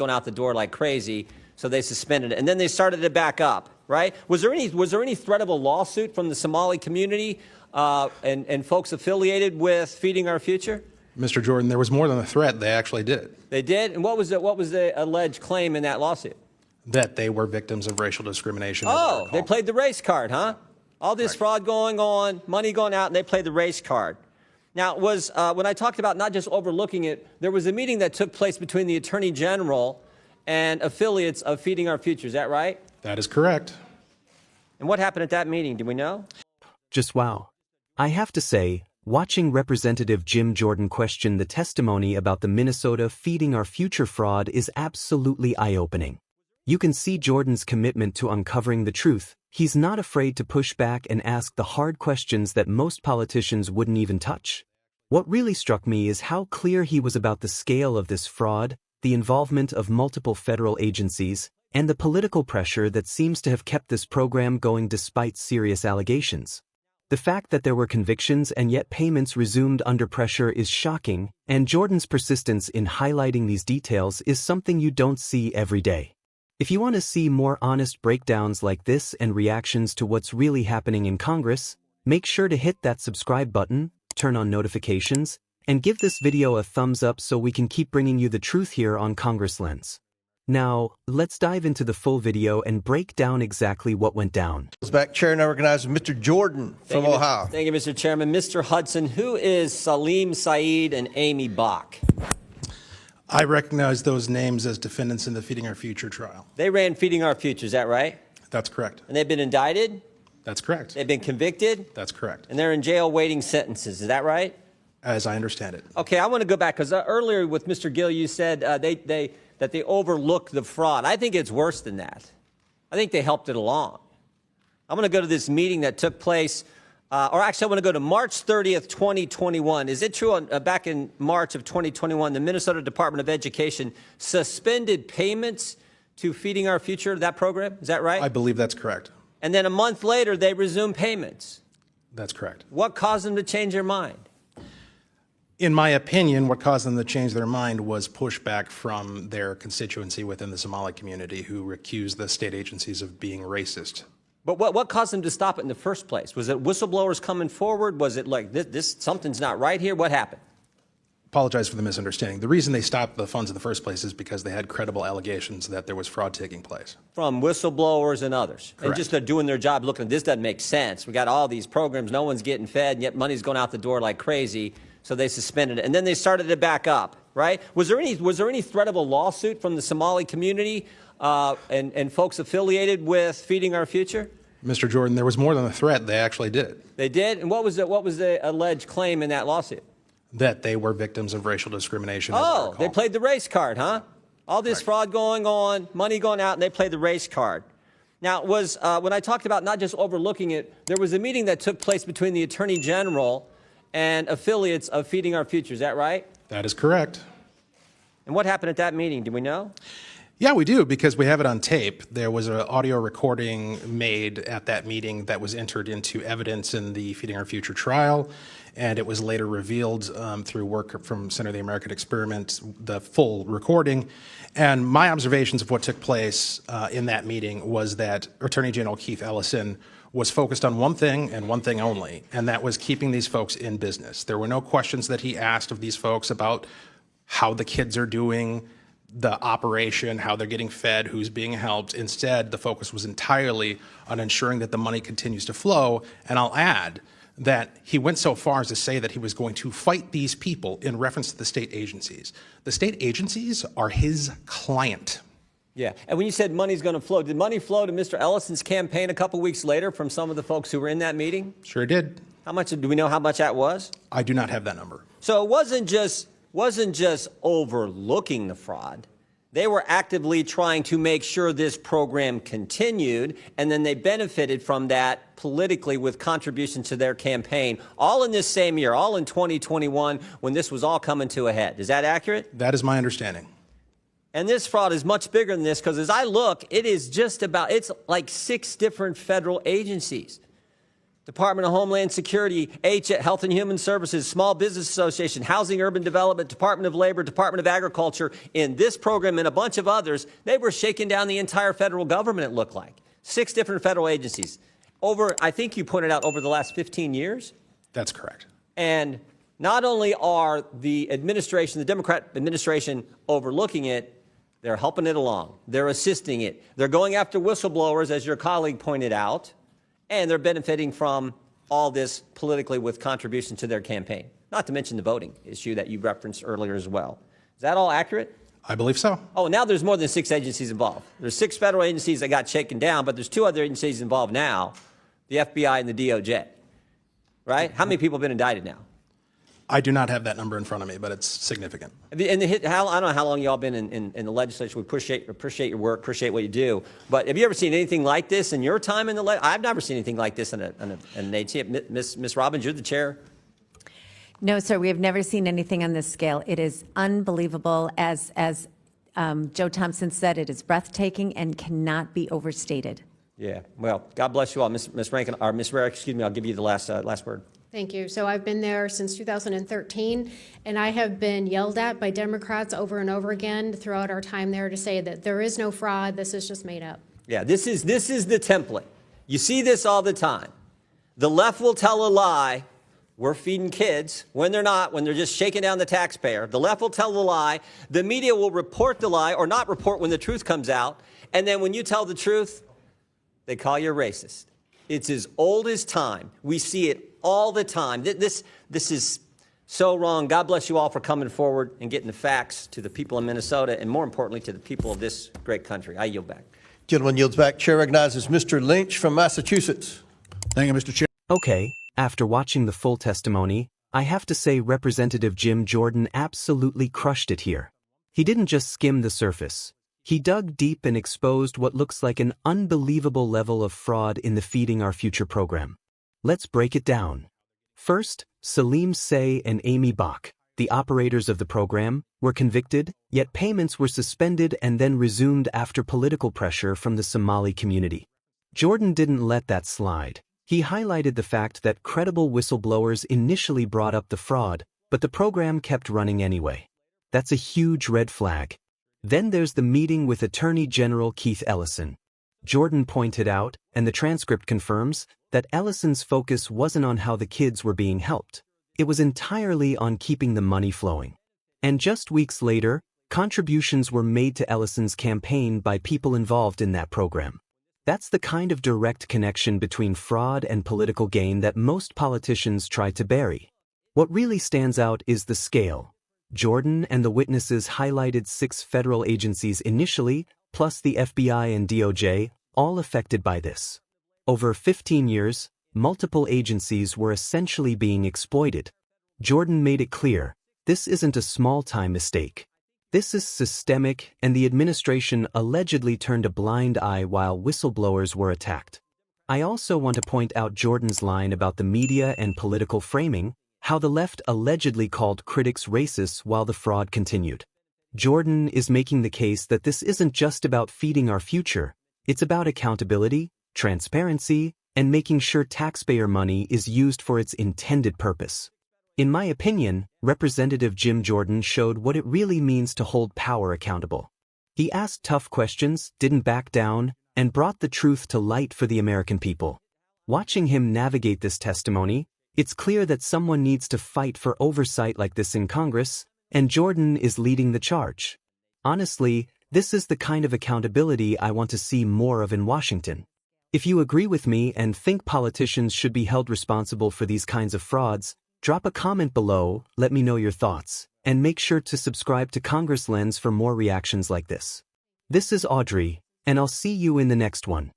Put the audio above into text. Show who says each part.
Speaker 1: going out the door like crazy, so they suspended it. And then they started it back up, right? Was there any threat of a lawsuit from the Somali community and folks affiliated with Feeding Our Future?
Speaker 2: Mr. Jordan, there was more than a threat. They actually did.
Speaker 1: They did? And what was the alleged claim in that lawsuit?
Speaker 2: That they were victims of racial discrimination.
Speaker 1: Oh, they played the race card, huh? All this fraud going on, money going out, and they played the race card. Now, when I talked about not just overlooking it, there was a meeting that took place between the Attorney General and affiliates of Feeding Our Future. Is that right?
Speaker 2: That is correct.
Speaker 1: And what happened at that meeting? Do we know?
Speaker 3: Just wow. I have to say, watching Representative Jim Jordan question the testimony about the Minnesota Feeding Our Future fraud is absolutely eye-opening. You can see Jordan's commitment to uncovering the truth. He's not afraid to push back and ask the hard questions that most politicians wouldn't even touch. What really struck me is how clear he was about the scale of this fraud, the involvement of multiple federal agencies, and the political pressure that seems to have kept this program going despite serious allegations. The fact that there were convictions and yet payments resumed under pressure is shocking, and Jordan's persistence in highlighting these details is something you don't see every day. If you want to see more honest breakdowns like this and reactions to what's really happening in Congress, make sure to hit that subscribe button, turn on notifications, and give this video a thumbs up so we can keep bringing you the truth here on Congress Lens. Now, let's dive into the full video and break down exactly what went down.
Speaker 4: Back chair now recognizes Mr. Jordan from Ohio.
Speaker 1: Thank you, Mr. Chairman. Mr. Hudson, who is Salim Saeed and Amy Bach?
Speaker 2: I recognize those names as defendants in the Feeding Our Future trial.
Speaker 1: They ran Feeding Our Future, is that right?
Speaker 2: That's correct.
Speaker 1: And they've been indicted?
Speaker 2: That's correct.
Speaker 1: They've been convicted?
Speaker 2: That's correct.
Speaker 1: And they're in jail waiting sentences, is that right?
Speaker 2: As I understand it.
Speaker 1: Okay, I want to go back, because earlier with Mr. Gill, you said that they overlooked the fraud. I think it's worse than that. I think they helped it along. I'm going to go to this meeting that took place, or actually I want to go to March 30th, 2021. Is it true back in March of 2021, the Minnesota Department of Education suspended payments to Feeding Our Future, that program? Is that right?
Speaker 2: I believe that's correct.
Speaker 1: And then a month later, they resumed payments.
Speaker 2: That's correct.
Speaker 1: What caused them to change their mind?
Speaker 2: In my opinion, what caused them to change their mind was pushback from their constituency within the Somali community who accused the state agencies of being racist.
Speaker 1: But what caused them to stop it in the first place? Was it whistleblowers coming forward? Was it like this something's not right here? What happened?
Speaker 2: Apologize for the misunderstanding. The reason they stopped the funds in the first place is because they had credible allegations that there was fraud taking place.
Speaker 1: From whistleblowers and others.
Speaker 2: Correct.
Speaker 1: And just they're doing their job looking, this doesn't make sense. We got all these programs, no one's getting fed, and yet money's going out the door like crazy, so they suspended it. And then they started it back up, right? Was there any threat of a lawsuit from the Somali community and folks affiliated with Feeding Our Future?
Speaker 2: Mr. Jordan, there was more than a threat. They actually did.
Speaker 1: They did? And what was the alleged claim in that lawsuit?
Speaker 2: That they were victims of racial discrimination.
Speaker 1: Oh, they played the race card, huh? All this fraud going on, money going out, and they played the race card. Now, when I talked about not just overlooking it, there was a meeting that took place between the Attorney General and affiliates of Feeding Our Future. Is that right?
Speaker 2: That is correct.
Speaker 1: And what happened at that meeting? Do we know?
Speaker 2: Yeah, we do, because we have it on tape. There was an audio recording made at that meeting that was entered into evidence in the Feeding Our Future trial, and it was later revealed through work from Center of the American Experiment, the full recording. And my observations of what took place in that meeting was that Attorney General Keith Ellison was focused on one thing and one thing only, and that was keeping these folks in business. There were no questions that he asked of these folks about how the kids are doing, the operation, how they're getting fed, who's being helped. Instead, the focus was entirely on ensuring that the money continues to flow. And I'll add that he went so far as to say that he was going to fight these people in reference to the state agencies. The state agencies are his client.
Speaker 1: Yeah. And when you said money's going to flow, did money flow to Mr. Ellison's campaign a couple weeks later from some of the folks who were in that meeting?
Speaker 2: Sure did.
Speaker 1: How much, do we know how much that was?
Speaker 2: I do not have that number.
Speaker 1: So it wasn't just overlooking the fraud. They were actively trying to make sure this program continued, and then they benefited from that politically with contributions to their campaign, all in this same year, all in 2021, when this was all coming to a head. Is that accurate?
Speaker 2: That is my understanding.
Speaker 1: And this fraud is much bigger than this, because as I look, it's like 6 different federal agencies. Department of Homeland Security, Health and Human Services, Small Business Association, Housing Urban Development, Department of Labor, Department of Agriculture, in this program and a bunch of others, they were shaking down the entire federal government, it looked like. 6 different federal agencies. I think you pointed out, over the last 15 years.
Speaker 2: That's correct.
Speaker 1: And not only are the Democrat administration overlooking it, they're helping it along. They're assisting it. They're going after whistleblowers, as your colleague pointed out, and they're benefiting from all this politically with contribution to their campaign, not to mention the voting issue that you referenced earlier as well. Is that all accurate?
Speaker 2: I believe so.
Speaker 1: Oh, now there's more than 6 agencies involved. There's 6 federal agencies that got shaken down, but there's 2 other agencies involved now, the FBI and the DOJ, right? How many people have been indicted now?
Speaker 2: I do not have that number in front of me, but it's significant.
Speaker 1: And I don't know how long y'all been in the legislature. We appreciate your work, appreciate what you do. But have you ever seen anything like this in your time in the legislature? I've never seen anything like this in an agency. Ms. Robbins, you're the chair.
Speaker 5: No, sir, we have never seen anything on this scale. It is unbelievable. As Joe Thompson said, it is breathtaking and cannot be overstated.
Speaker 1: Yeah, well, God bless you all. Ms. Rankin, or Ms. Rarick, excuse me, I'll give you the last word.
Speaker 6: Thank you. So I've been there since 2013, and I have been yelled at by Democrats over and over again throughout our time there to say that there is no fraud, this is just made up.
Speaker 1: Yeah, this is the template. You see this all the time. The left will tell a lie. We're feeding kids when they're not, when they're just shaking down the taxpayer. The left will tell a lie. The media will report the lie or not report when the truth comes out. And then when you tell the truth, they call you a racist. It's as old as time. We see it all the time. This is so wrong. God bless you all for coming forward and getting the facts to the people in Minnesota, and more importantly, to the people of this great country. I yield back.
Speaker 4: Gentleman yields back. Chair recognizes Mr. Lynch from Massachusetts.
Speaker 7: Thank you, Mr. Chair.
Speaker 3: Okay, after watching the full testimony, I have to say Representative Jim Jordan absolutely crushed it here. He didn't just skim the surface. He dug deep and exposed what looks like an unbelievable level of fraud in the Feeding Our Future program. Let's break it down. First, Salim Say and Amy Bach, the operators of the program, were convicted, yet payments were suspended and then resumed after political pressure from the Somali community. Jordan didn't let that slide. He highlighted the fact that credible whistleblowers initially brought up the fraud, but the program kept running anyway. That's a huge red flag. Then there's the meeting with Attorney General Keith Ellison. Jordan pointed out, and the transcript confirms, that Ellison's focus wasn't on how the kids were being helped. It was entirely on keeping the money flowing. And just weeks later, contributions were made to Ellison's campaign by people involved in that program. That's the kind of direct connection between fraud and political gain that most politicians try to bury. What really stands out is the scale. Jordan and the witnesses highlighted 6 federal agencies initially, plus the FBI and DOJ, all affected by this. Over 15 years, multiple agencies were essentially being exploited. Jordan made it clear, this isn't a small-time mistake. This is systemic, and the administration allegedly turned a blind eye while whistleblowers were attacked. I also want to point out Jordan's line about the media and political framing, how the left allegedly called critics racists while the fraud continued. Jordan is making the case that this isn't just about feeding our future, it's about accountability, transparency, and making sure taxpayer money is used for its intended purpose. In my opinion, Representative Jim Jordan showed what it really means to hold power accountable. He asked tough questions, didn't back down, and brought the truth to light for the American people. Watching him navigate this testimony, it's clear that someone needs to fight for oversight like this in Congress, and Jordan is leading the charge. Honestly, this is the kind of accountability I want to see more of in Washington. If you agree with me and think politicians should be held responsible for these kinds of frauds, drop a comment below, let me know your thoughts, and make sure to subscribe to Congress Lens for more reactions like this. This is Audrey, and I'll see you in the next one.